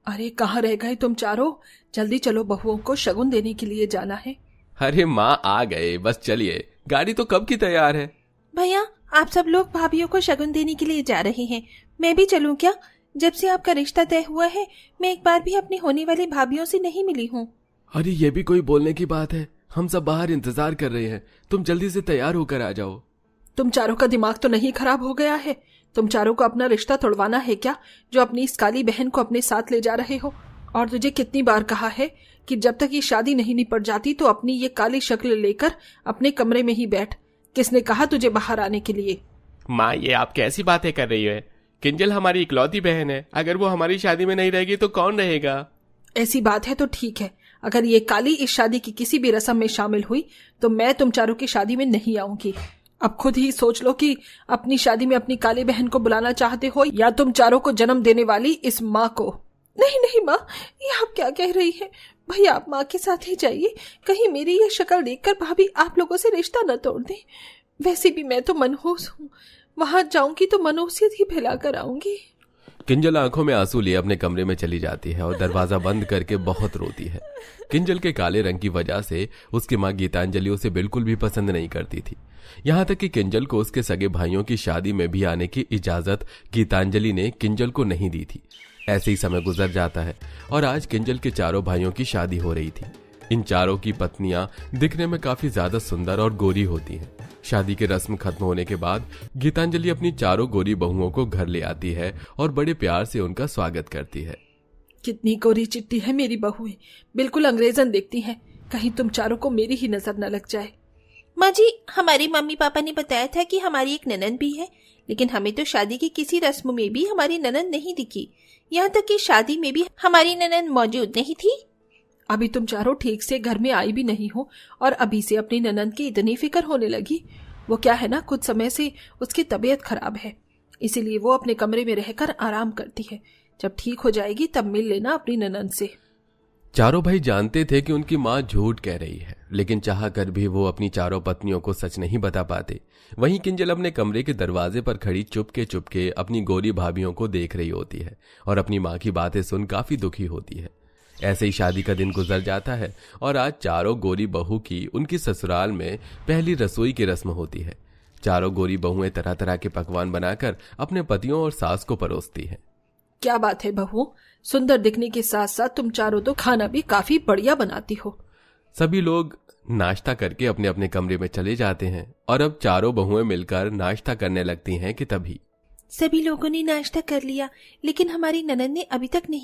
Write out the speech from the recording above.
अरे कहाँ रह गए तुम चारों? जल्दी चलो, बहुओं को शगुन देने के लिए जाना है। अरे माँ आ गए, बस चलिए, गाड़ी तो कब की तैयार है। भैया आप सब लोग भाभीियों को शगुन देने के लिए जा रहे हैं, मैं भी चलूं क्या? जब से आपका रिश्ता तय हुआ है मैं एक बार भी अपनी होने वाली भाभीियों से नहीं मिली हूँ। अरे ये भी कोई बोलने की बात है, हम सब बाहर इंतजार कर रहे हैं, तुम जल्दी से तैयार होकर आ जाओ। तुम चारों का दिमाग तो नहीं खराब हो गया है? तुम चारों को अपना रिश्ता तोड़वाना है क्या, जो अपनी इस काली बहन को अपने साथ ले जा रहे हो? और तुझे कितनी बार कहा है कि जब तक ये शादी नहीं निपट जाती तो अपनी ये काली शक्ल लेकर अपने कमरे में ही बैठ। किसने कहा तुझे बाहर आने के लिए? माँ ये आप कैसी बातें कर रही है? किंजल हमारी इकलौती बहन है, अगर वो हमारी शादी में नहीं रहेगी तो कौन रहेगा? ऐसी बात है तो ठीक है, अगर ये काली इस शादी की किसी भी रस्म में शामिल हुई तो मैं तुम चारों की शादी में नहीं आऊंगी। अब खुद ही सोच लो कि अपनी शादी में अपनी काली बहन को बुलाना चाहते हो या तुम चारों को जन्म देने वाली इस माँ को। नहीं नहीं माँ, ये आप क्या कह रही हैं? भैया आप माँ के साथ ही जाइए, कहीं मेरी ये शक्ल देखकर भाभी आप लोगों से रिश्ता न तोड़ दें। वैसे भी मैं तो मनहूस हूँ, वहां जाऊंगी तो मनहूसियत ही फैला कर आऊंगी। किंजल आंखों में आंसू लिए अपने कमरे में चली जाती है और दरवाजा बंद करके बहुत रोती है। किंजल के काले रंग की वजह से उसकी माँ गीतांजलि उसे बिल्कुल भी पसंद नहीं करती थी। यहाँ तक कि किंजल को उसके सगे भाइयों की शादी में भी आने की इजाजत गीतांजलि ने किंजल को नहीं दी थी। ऐसे ही समय गुजर जाता है और आज किंजल के चारों भाइयों की शादी हो रही थी। इन चारों की पत्नियां दिखने में काफी ज्यादा सुंदर और गोरी होती हैं। शादी की रस्म खत्म होने के बाद गीतांजलि अपनी चारों गोरी बहुओं को घर ले आती है और बड़े प्यार से उनका स्वागत करती है। कितनी गोरी चिट्टी है मेरी बहुएं, बिल्कुल अंग्रेजन देखती हैं, कहीं तुम चारों को मेरी ही नजर न लग जाए। माँ जी, हमारे मम्मी पापा ने बताया था कि हमारी एक ननद भी है, लेकिन हमें तो शादी की किसी रस्म में भी हमारी ननद नहीं दिखी, यहाँ तक कि शादी में भी हमारी ननद मौजूद नहीं थी। अभी तुम चारों ठीक से घर में आई भी नहीं हो और अभी से अपनी ननद की इतनी फिक्र होने लगी। वो क्या है ना, कुछ समय से उसकी तबीयत खराब है, इसीलिए वो अपने कमरे में रहकर आराम करती है। जब ठीक हो जाएगी तब मिल लेना अपनी ननद से। चारों भाई जानते थे कि उनकी माँ झूठ कह रही है, लेकिन चाह कर भी वो अपनी चारों पत्नियों को सच नहीं बता पाते। वहीं किंजल अपने कमरे के दरवाजे पर खड़ी चुपके चुपके अपनी गोरी भाभियों को देख रही होती है और अपनी माँ की बातें सुन काफी दुखी होती है। ऐसे ही शादी का दिन गुजर जाता है और आज चारों गोरी बहू की उनकी ससुराल में पहली रसोई की रस्म होती है। चारों गोरी बहुएं तरह तरह के पकवान बनाकर अपने पतियों और सास को परोसती हैं। क्या बात है बहू, सुंदर दिखने के साथ साथ तुम चारों तो खाना भी काफी बढ़िया बनाती हो। सभी लोग नाश्ता करके अपने अपने कमरे में चले जाते हैं और अब चारों बहुएं मिलकर नाश्ता करने लगती हैं कि तभी सभी लोगों ने नाश्ता कर लिया, लेकिन हमारी ननद ने अभी तक नहीं